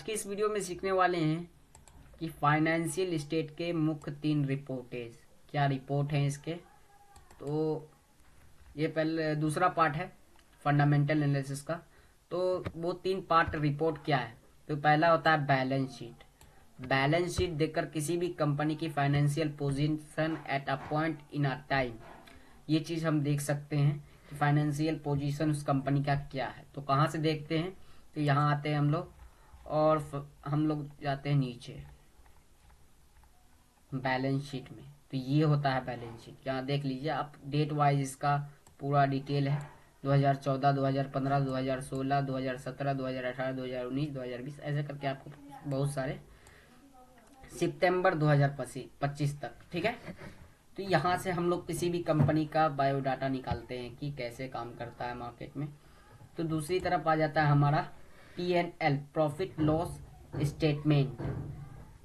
की इस वीडियो में सीखने वाले हैं कि फाइनेंशियल स्टेट के मुख्य 3 रिपोर्टेज क्या रिपोर्ट हैं इसके। तो ये पहले दूसरा पार्ट है फंडामेंटल एनालिसिस का। तो वो 3 पार्ट रिपोर्ट क्या है। तो पहला होता है बैलेंस शीट। बैलेंस शीट देखकर किसी भी कंपनी की financial position at a point in a time, ये चीज हम देख सकते हैं कि फाइनेंशियल पोजीशन उस कंपनी का क्या है। तो कहाँ से देखते हैं, तो यहाँ आते हैं हम लोग और हम लोग जाते हैं नीचे बैलेंस शीट में। तो ये होता है बैलेंस शीट। यहाँ देख लीजिए आप, डेट वाइज इसका पूरा डिटेल है। 2014, 2015, 2016, 2017, 2018, 2019, 2020 ऐसे करके आपको बहुत सारे सितंबर 2025 तक, ठीक है। तो यहाँ से हम लोग किसी भी कंपनी का बायोडाटा निकालते हैं कि कैसे काम करता है मार्केट में। तो दूसरी तरफ आ जाता है हमारा P&L, प्रॉफिट लॉस स्टेटमेंट।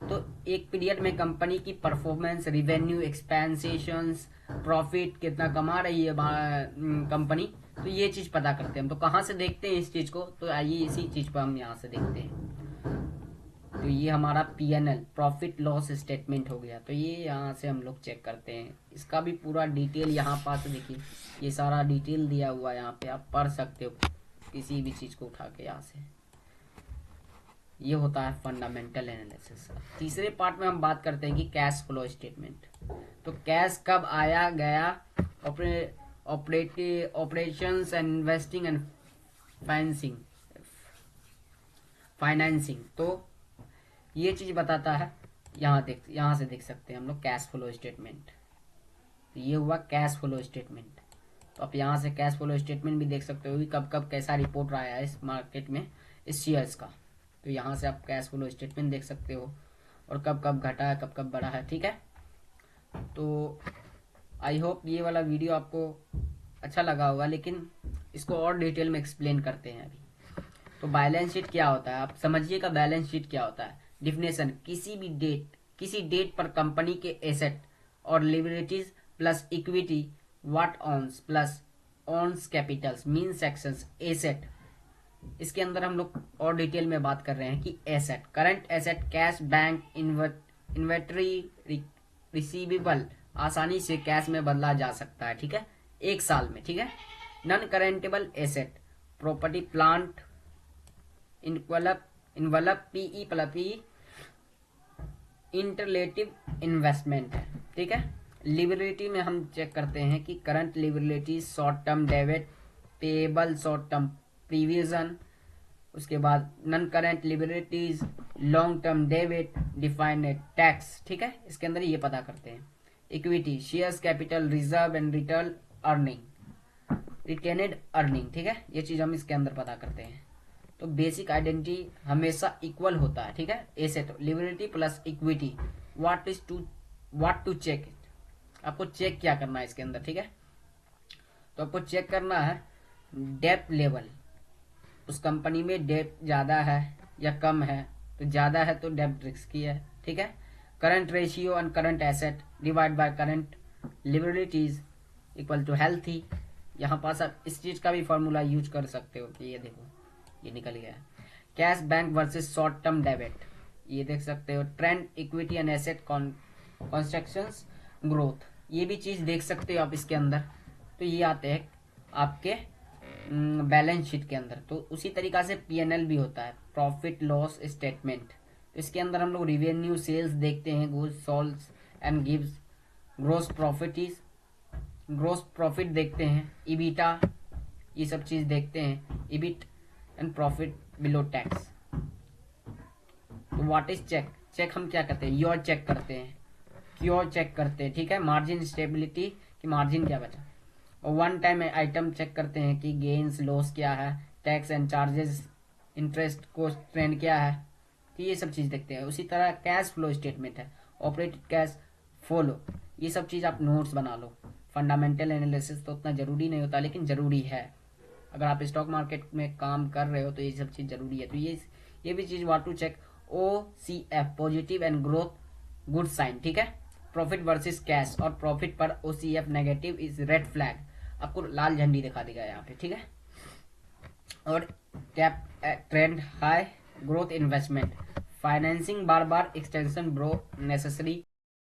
तो एक पीरियड में कंपनी की परफॉर्मेंस, रिवेन्यू, एक्सपेंसेशंस, प्रॉफिट कितना कमा रही है कंपनी, तो ये चीज पता करते हैं हम। तो कहाँ से देखते हैं इस चीज को, तो आइए इसी चीज पर हम यहाँ से देखते हैं। तो ये हमारा P&L, प्रॉफिट लॉस स्टेटमेंट हो गया। तो ये यहाँ से हम लोग चेक करते हैं। इसका भी पूरा डिटेल यहाँ पास देखिए, ये सारा डिटेल दिया हुआ है यहाँ पे, आप पढ़ सकते हो किसी भी चीज को उठा के यहाँ से। ये होता है फंडामेंटल एनालिसिस। तीसरे पार्ट में हम बात करते हैं कि कैश फ्लो स्टेटमेंट। तो कैश कब आया गया, operations and investing and financing. तो ये चीज बताता है। यहाँ से देख सकते हैं हम लोग कैश फ्लो स्टेटमेंट। तो ये हुआ कैश फ्लो स्टेटमेंट। तो आप यहाँ से कैश फ्लो स्टेटमेंट भी देख सकते हो कि कब कब कैसा रिपोर्ट आया है इस मार्केट में, इस शेयर्स का। तो यहाँ से आप कैश फ्लो स्टेटमेंट देख सकते हो और कब कब घटा है, कब कब बढ़ा है, ठीक है। तो आई होप ये वाला वीडियो आपको अच्छा लगा होगा, लेकिन इसको और डिटेल में एक्सप्लेन करते हैं अभी। तो बैलेंस शीट क्या होता है, आप समझिएगा बैलेंस शीट क्या होता है। डिफिनेशन, किसी डेट पर कंपनी के एसेट और liabilities plus equity what owns plus owns capitals mean sections asset. इसके अंदर हम लोग और डिटेल में बात कर रहे हैं कि asset, current asset, cash, bank, inventory, receivable आसानी से कैश में बदला जा सकता है, ठीक है, 1 साल में, ठीक है। Non current asset, property, plant, envelope PE plus interrelative investment है, ठीक है। लिबिलिटी में हम चेक करते हैं कि current liability, short term debit, payable, short term provision. उसके बाद non current liabilities, long term debit, defined tax, ठीक है। इसके अंदर ये पता करते हैं। Equity, shares capital, reserve and retained earning, ठीक है। ये चीज हम इसके अंदर पता करते हैं। तो बेसिक आइडेंटिटी हमेशा इक्वल होता है, ठीक है। Asset, liability plus equity, what to check it, आपको चेक क्या करना है इसके अंदर, ठीक है। तो आपको चेक करना है डेप्थ लेवल, उस कंपनी में डेप्थ ज्यादा है या कम है। तो ज्यादा है तो डेप्थ रिस्की है, ठीक है। Current ratio and current asset divide by current liabilities equal to healthy. यहाँ पास आप इस चीज का भी फॉर्मूला यूज कर सकते हो कि ये देखो ये निकल गया है। Cash bank versus short term debit, ये देख सकते हो। Trend, equity and asset constructions, growth, ये भी चीज देख सकते हो आप इसके अंदर। तो ये आते हैं आपके बैलेंस शीट के अंदर। तो उसी तरीका से P&L भी होता है, प्रॉफिट लॉस स्टेटमेंट। तो इसके अंदर हम लोग रिवेन्यू, सेल्स देखते हैं, goods sold and gives, gross profit देखते हैं, ईबिटा, ये सब चीज देखते हैं, EBIT and profit below tax. तो व्हाट इज चेक, चेक हम क्या करते हैं, योर चेक करते हैं, क्योर चेक करते हैं, ठीक है। मार्जिन स्टेबिलिटी की मार्जिन क्या बचा, और वन टाइम आइटम चेक करते हैं कि गेन्स लॉस क्या है, tax and charges, interest cost trend क्या है। तो ये सब चीज देखते हैं। उसी तरह कैश फ्लो स्टेटमेंट है, ऑपरेटिंग कैश फ्लो, ये सब चीज आप नोट्स बना लो। फंडामेंटल एनालिसिस तो उतना जरूरी नहीं होता, लेकिन जरूरी है। अगर आप स्टॉक मार्केट में काम कर रहे हो तो ये सब चीज जरूरी है। तो ये भी चीज what to check. OCF, positive and growth good sign, ठीक है। प्रॉफिट वर्सेस कैश, और प्रॉफिट पर OCF negative is red flag, आपको लाल झंडी दिखा देगा यहाँ पे, ठीक है। और trend high growth investment, financing बार बार एक्सटेंशन ब्रो नेसेसरी